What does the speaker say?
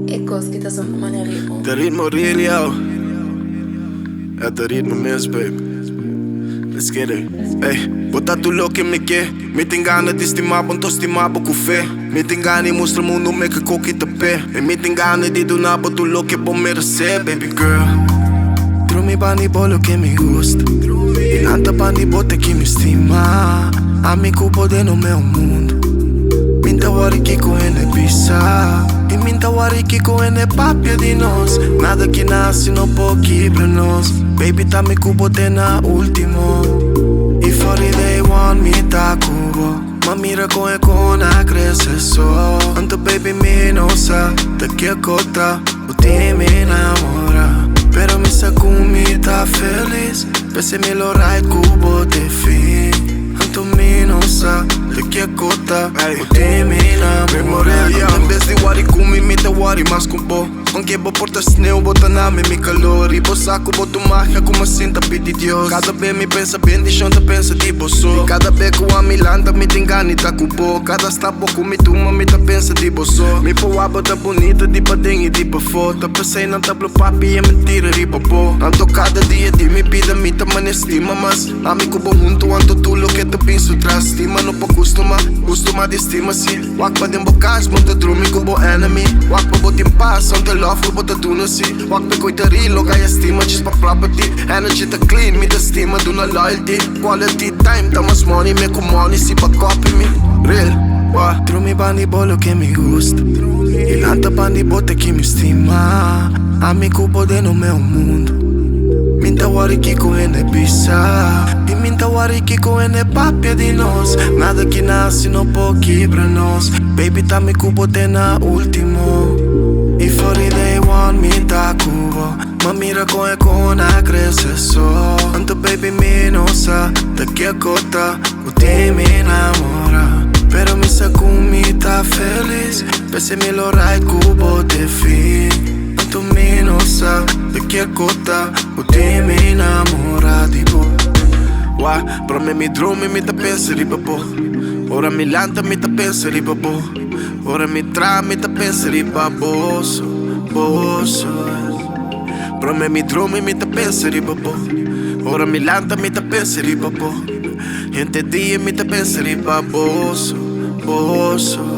Echoes, kita sa mga ritmo. Det ritmo real, yo. Это ritmo mesmo, baby. Let's get it. Hey, bota tu lo que me quer. Me te engana de estimar, bom, tô estimado com fé. Me te engana e mostra o mundo, me que coque te pé. E me te engana de do nada, tu lo que bom merecer, baby girl. Trumi bani bolo que me gusta. E nanta bani bota que me estima. Amigo poder no meu mundo. Minta wari kiko ene pisa. E minta wari kiko ene papia de nós. Nada que nasce não pode pra nós. Baby tá me cubo de na último. E fora they want me tá cubo. Ma mira com e com a cresce só. Anto baby me não sa. Te que cota. O te me enamora. Pero me saco me tá feliz. Pese me lo right cubo de fim. Anto me não sa. Te que cota. O te me enamora. Em vez de wari kumi me te wari mas kumpo. Aunque vou portar sneu, bota na me calor. E vou saco, boto marca como assim tá pedi Deus. Cada vez me pensa bem, deixa te pensa tipo sou. E cada vez que o amilanta me te engana e tá culpou. Cada stapo com me tuma, me tá pensa tipo sou. Me pô a bota bonita, de pra dentro e de pra fora. Passei na tablo papi, é mentira, riba pô. Anto cada dia de me pida, me tá man estima. Mas amigo bom junto, anto tudo que te penso traz. Estima não pô costuma de estima se. Wak pa den bokas, monta drumi ko bo enemy. Wak pa botin pass, on the love, bota tu no si. Wak pa koi tari, loga ya estima, just pa property. Energy ta clean, me ta estima, do na loyalty. Quality time, ta mas money, me com money, si pa copy me. Real, wa. Drumi bani bolo que me gusta. E nanta bani bota que me estima. Amigo poder no meu mundo. Minta wari kiko ene pisa. E minta wari kiko ene papia de nós. Nada que nasce não pode pra nós. Baby tá me cubo de na último. E fora they want me tá cubo. Ma mira com e com a cresce só. Anto baby me não sa. Te que cota. O te me enamora. Pero me saco me tá feliz. Pese me lo right cubo de fim. Tu me não sa, de que cota. O te me enamora, tipo. Wa, pra me drome me tá pensa riba bo. Ora me lanta me tá pensa riba bo. Ora me tra me tá pensa riba boso, boso. Pra me drome me tá pensa riba bo. Ora me lanta me tá pensa riba bo. Gente dia me tá pensa riba boso, boso.